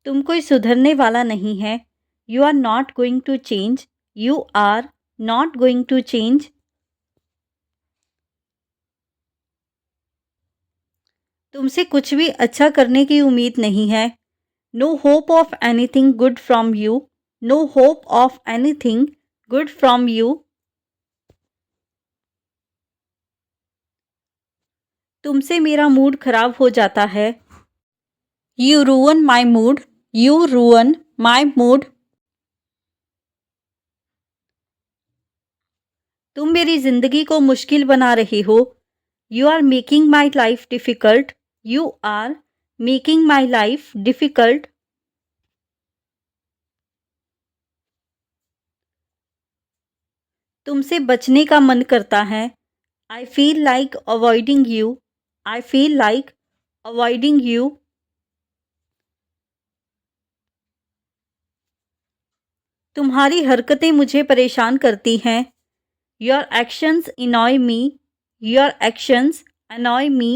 तुम कोई सुधरने वाला नहीं है। You are not going to change. You are not going to change. तुमसे कुछ भी अच्छा करने की उम्मीद नहीं है। No hope of anything good from you. No hope of anything good from you. तुमसे मेरा मूड खराब हो जाता है। You ruin my mood. You ruin my mood. तुम मेरी जिंदगी को मुश्किल बना रहे हो। You are making my life difficult. You are making my life difficult. तुमसे बचने का मन करता है। I feel like avoiding you. I feel like avoiding you. तुम्हारी हरकतें मुझे परेशान करती हैं। Your actions annoy me. Your actions annoy me.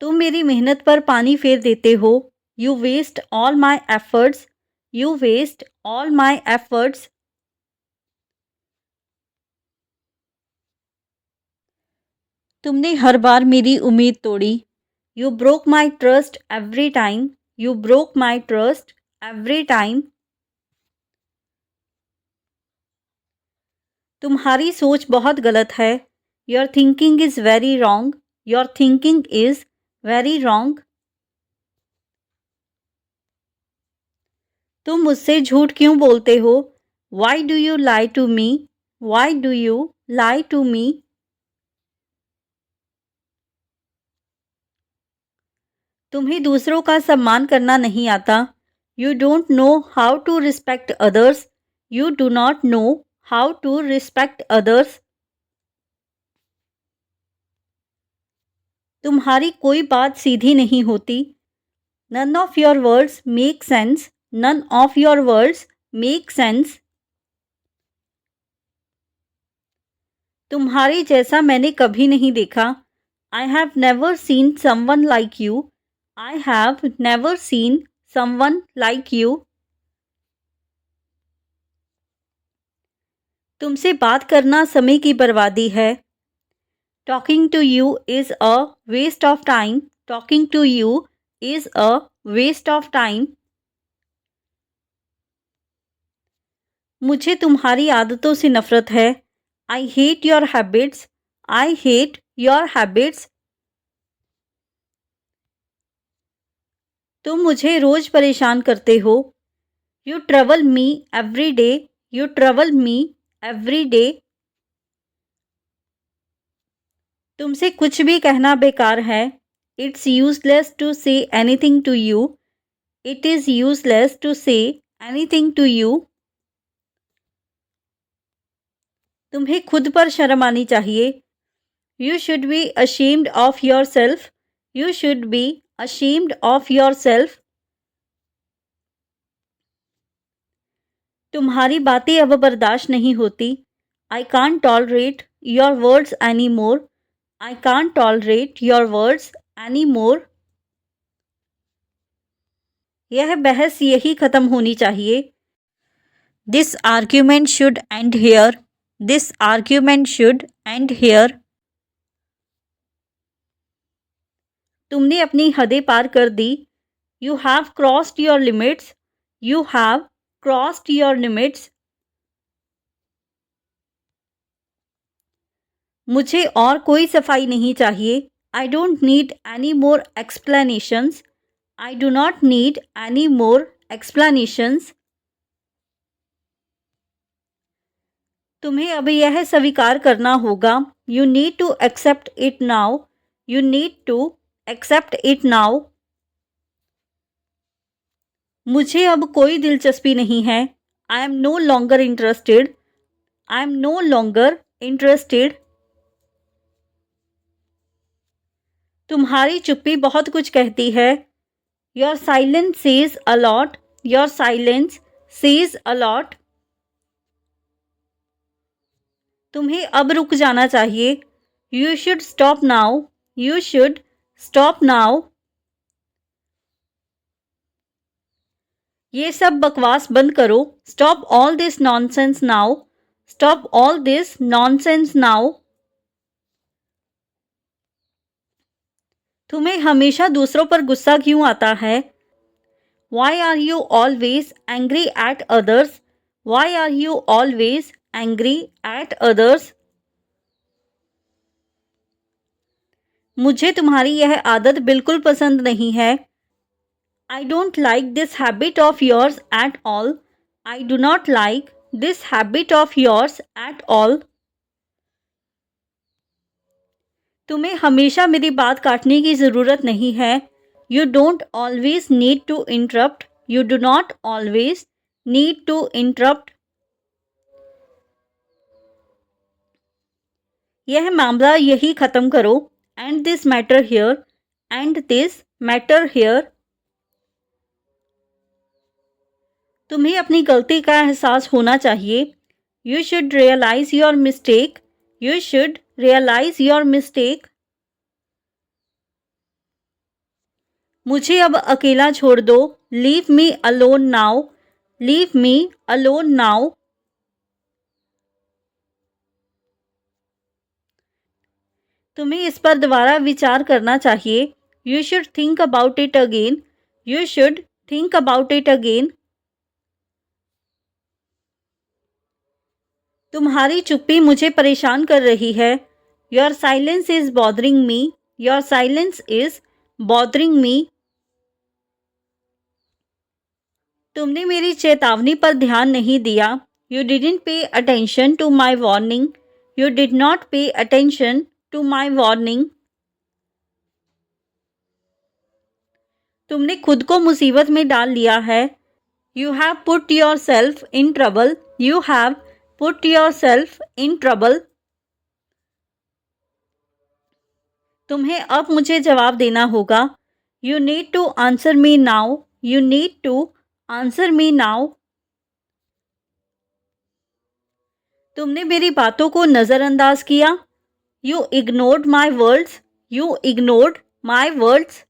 तुम मेरी मेहनत पर पानी फेर देते हो। You waste all my efforts. You waste all my efforts. तुमने हर बार मेरी उम्मीद तोड़ी। You broke my trust every time. You broke my trust every time. तुम्हारी सोच बहुत गलत है। Your thinking is very wrong. Your thinking is very wrong. तुम मुझसे झूठ क्यों बोलते हो? Why do you lie to me? Why do you lie to me? तुम्हें दूसरों का सम्मान करना नहीं आता। You don't know how to respect others. You do not know how to respect others. तुम्हारी कोई बात सीधी नहीं होती। None of your words make sense. None of your words make sense. तुम्हारे जैसा मैंने कभी नहीं देखा। I have never seen someone like you. I have never seen someone like you. तुमसे बात करना समय की बर्बादी है। Talking to you is a waste of time. Talking to you is a waste of time. मुझे तुम्हारी आदतों से नफरत है। I hate your habits. I hate your habits. तुम मुझे रोज परेशान करते हो। You trouble me every day. You trouble me every day. तुमसे कुछ भी कहना बेकार है। It's useless to say anything to you. It is useless to say anything to you. तुम्हें खुद पर शर्म आनी चाहिए। You should be ashamed of yourself. You should be ashamed of yourself. तुम्हारी बातें अब बर्दाश्त नहीं होती। I can't tolerate your words any more. I can't tolerate your words any more. यह बहस यही खत्म होनी चाहिए। This argument should end here. This argument should end here. तुमने अपनी हदें पार कर दी। You have crossed your limits. You have crossed your limits. मुझे और कोई सफाई नहीं चाहिए। I don't need any more explanations. I do not need any more explanations. तुम्हें अब यह स्वीकार करना होगा। You need to accept it now. You need to accept it now. मुझे अब कोई दिलचस्पी नहीं है। I am no longer interested. I am no longer interested. तुम्हारी चुप्पी बहुत कुछ कहती है। Your silence says a lot. Your silence says a lot. तुम्हें अब रुक जाना चाहिए। You should stop now. You should stop now. ये सब बकवास बंद करो. Stop all this nonsense now. Stop all this nonsense now. तुम्हें हमेशा दूसरों पर गुस्सा क्यों आता है? Why are you always angry at others? Why are you always angry at others? मुझे तुम्हारी यह आदत बिल्कुल पसंद नहीं है. I don't like this habit of yours at all. I do not like this habit of yours at all. तुम्हें हमेशा मेरी बात काटने की ज़रूरत नहीं है. You don't always need to interrupt. You do not always need to interrupt. यह मामला यही ख़त्म करो. End this matter here. End this matter here. तुम्हें अपनी गलती का एहसास होना चाहिए. You should realize your mistake. You should realize your mistake. मुझे अब अकेला छोड़ दो. Leave me alone now. Leave me alone now. तुम्हें इस पर दोबारा विचार करना चाहिए. You should think about it again. You should think about it again. तुम्हारी चुप्पी मुझे परेशान कर रही है. Your silence is bothering me. Your silence is bothering me. तुमने मेरी चेतावनी पर ध्यान नहीं दिया. You didn't pay attention to my warning. You did not pay attention to my warning. तुमने खुद को मुसीबत में डाल लिया है. You have put yourself in trouble. You have put yourself in trouble. तुम्हें अब मुझे जवाब देना होगा. You need to answer me now. You need to answer me now. तुमने मेरी बातों को नज़रअंदाज किया. You ignored my words. You ignored my words.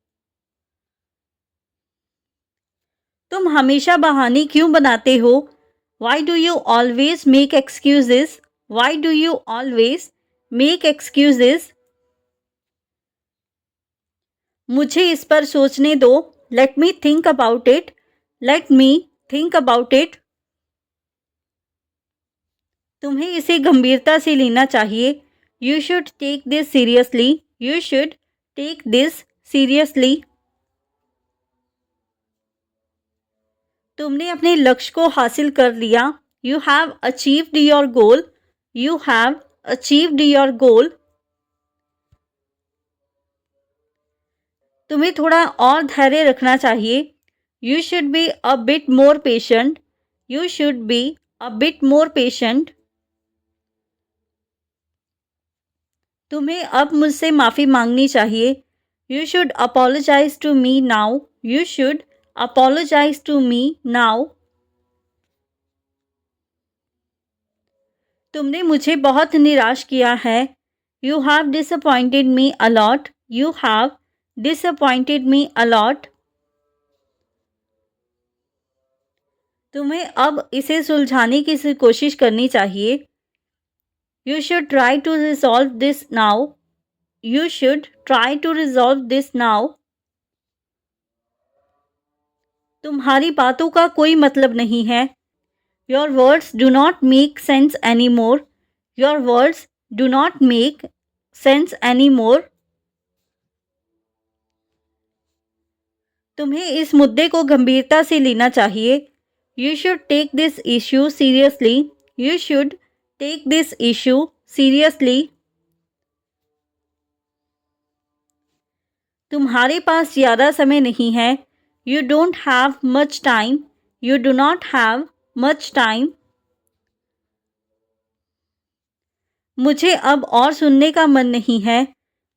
तुम हमेशा बहाने क्यों बनाते हो? Why do you always make excuses? Why do you always make excuses? मुझे इस पर सोचने दो. Let me think about it. Let me think about it. तुम्हें इसे गंभीरता से लेना चाहिए. You should take this seriously. You should take this seriously. तुमने अपने लक्ष्य को हासिल कर लिया. You have achieved your goal. You have achieved your goal. तुम्हें थोड़ा और धैर्य रखना चाहिए. You should be a bit more patient. You should be a bit more patient. तुम्हें अब मुझसे माफ़ी मांगनी चाहिए. You should apologize to me now. You should apologize to me now. तुमने मुझे बहुत निराश किया है. You have disappointed me a lot. You have disappointed me a lot. तुम्हें अब इसे सुलझाने की कोशिश करनी चाहिए. You should try to resolve this now. You should try to resolve this now. तुम्हारी बातों का कोई मतलब नहीं है. Your words do not make sense anymore. Your words do not make sense anymore. तुम्हें इस मुद्दे को गंभीरता से लेना चाहिए. You should take this issue seriously. You should take this issue seriously. तुम्हारे पास ज़्यादा समय नहीं है. You don't have much time. You do not have much time. मुझे अब और सुनने का मन नहीं है.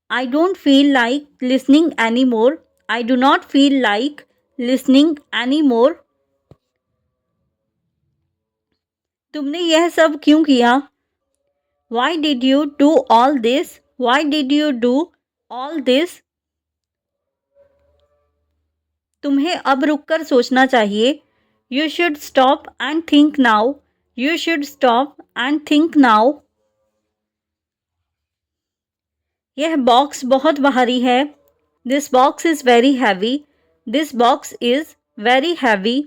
I don't feel like listening anymore. I do not feel like listening anymore. तुमने यह सब क्यों किया? Why did you do all this? Why did you do all this. तुम्हें अब रुककर सोचना चाहिए। You should stop and think now. You should stop and think now. यह बॉक्स बहुत भारी है। This box is very heavy. This box is very heavy.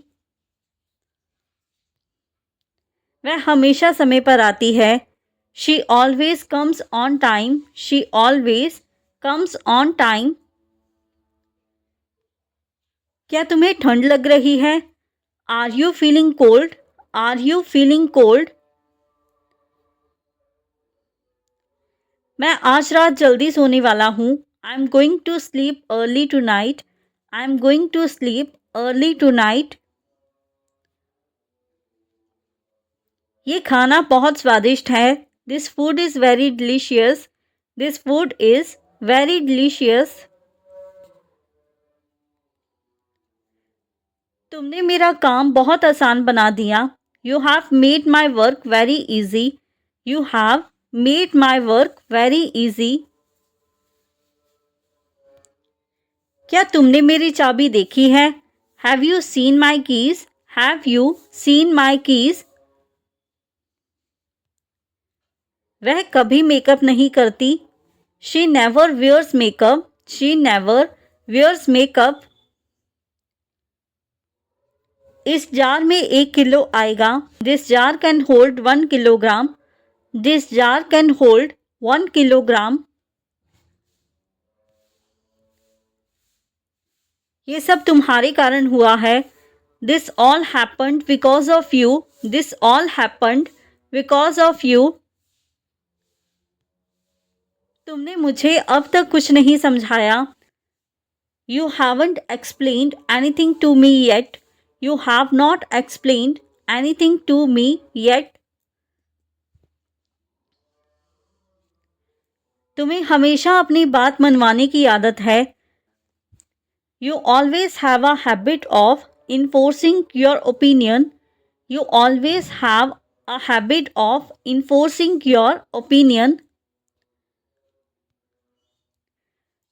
वह हमेशा समय पर आती है। She always comes on time. She always comes on time. क्या तुम्हें ठंड लग रही है? Are you feeling cold? Are you feeling cold? मैं आज रात जल्दी सोने वाला हूँ। I am going to sleep early tonight. I am going to sleep early tonight. ये खाना बहुत स्वादिष्ट है। This food is very delicious. This food is very delicious. तुमने मेरा काम बहुत आसान बना दिया। You have made my work very easy. You have made my work very easy. क्या तुमने मेरी चाबी देखी है? Have you seen my keys? Have you seen my keys? वह कभी मेकअप नहीं करती। She never wears makeup. She never wears makeup. इस जार में 1 किलो आएगा। This jar can hold 1 kilogram. This jar can hold 1 kilogram. ये सब तुम्हारे कारण हुआ है। This all happened because of you. This all happened because of you. तुमने मुझे अब तक कुछ नहीं समझाया। You haven't explained anything to me yet. You have not explained anything to me yet. तुम्हें हमेशा अपनी बात मनवाने की आदत है। You always have a habit of enforcing your opinion. You always have a habit of enforcing your opinion.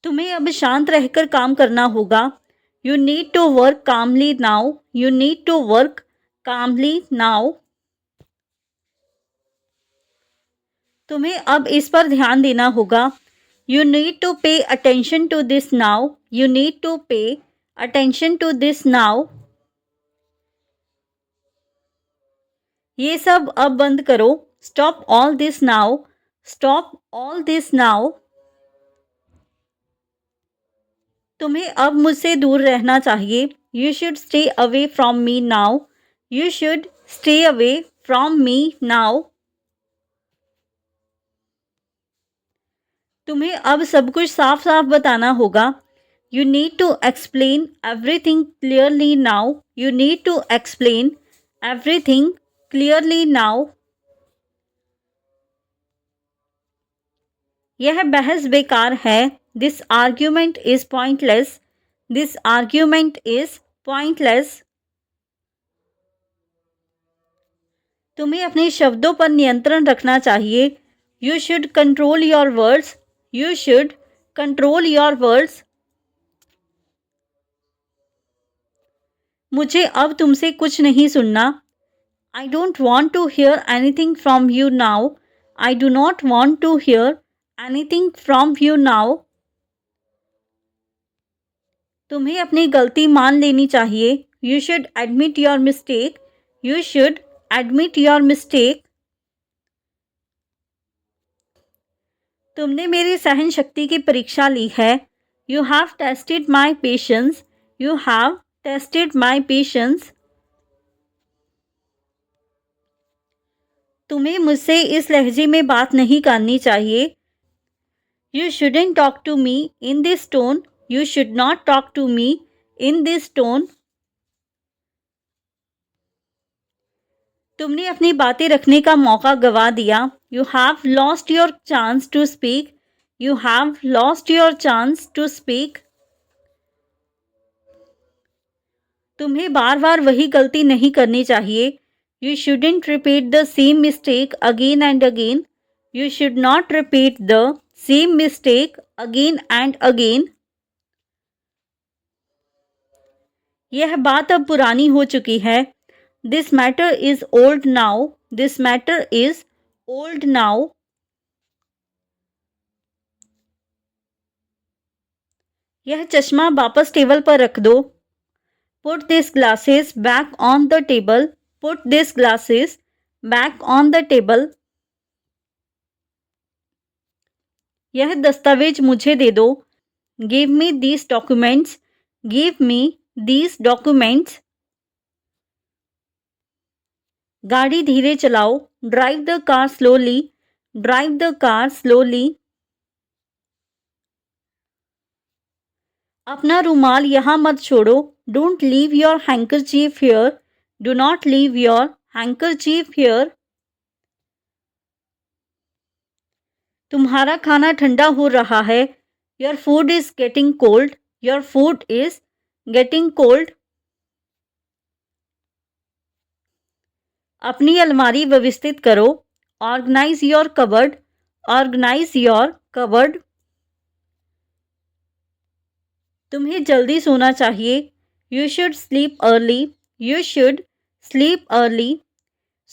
तुम्हें अब शांत रहकर काम करना होगा। You need to work calmly now. You need to work calmly now. तुम्हें अब इस पर ध्यान देना होगा। You need to pay attention to this now. You need to pay attention to this now. ये सब अब बंद करो। Stop all this now. Stop all this now. तुम्हें अब मुझसे दूर रहना चाहिए। You should stay away from me now. You should stay away from me now. तुम्हें अब सब कुछ साफ साफ बताना होगा। You need to explain everything clearly now. You need to explain everything clearly now. यह बहस बेकार है। This argument is pointless. This argument is pointless. तुम्हें अपने शब्दों पर नियंत्रण रखना चाहिए। You should control your words. You should control your words. मुझे अब तुमसे कुछ नहीं सुनना। I don't want to hear anything from you now. I do not want to hear anything from you now. तुम्हें अपनी गलती मान लेनी चाहिए। You should admit your mistake. You should admit your mistake. तुमने मेरी सहन शक्ति की परीक्षा ली है। You have tested my patience. You have tested my patience. तुम्हें मुझसे इस लहजे में बात नहीं करनी चाहिए। You shouldn't talk to me in this tone. You should not talk to me in this tone. तुमने अपनी बातें रखने का मौका गवा दिया। You have lost your chance to speak. You have lost your chance to speak. तुम्हें बार बार वही गलती नहीं करनी चाहिए। You shouldn't repeat the same mistake again and again. You should not repeat the same mistake again and again. यह बात अब पुरानी हो चुकी है। This matter is old now. This matter is old now. यह चश्मा वापस टेबल पर रख दो। Put this glasses back on the table. Put this glasses back on the table. यह दस्तावेज मुझे दे दो। Give me these documents. Give me these documents. गाड़ी धीरे चलाओ। Drive the car slowly. Drive the car slowly. अपना रुमाल यहाँ मत छोड़ो। Don't leave your handkerchief here. Do not leave your handkerchief here. तुम्हारा खाना ठंडा हो रहा है। Your food is getting cold. Your food is getting cold. अपनी अलमारी व्यवस्थित करो। Organise your cupboard. Organise your cupboard. तुम्हें जल्दी सोना चाहिए। You should sleep early. You should sleep early.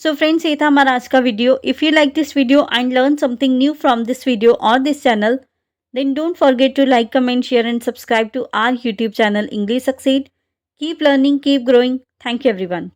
So friends, ये था हमारा आज का video. If you like this video and learn something new from this video और this channel, then don't forget to like, comment, share and subscribe to our YouTube channel English Succeed. Keep learning, keep growing. Thank you everyone.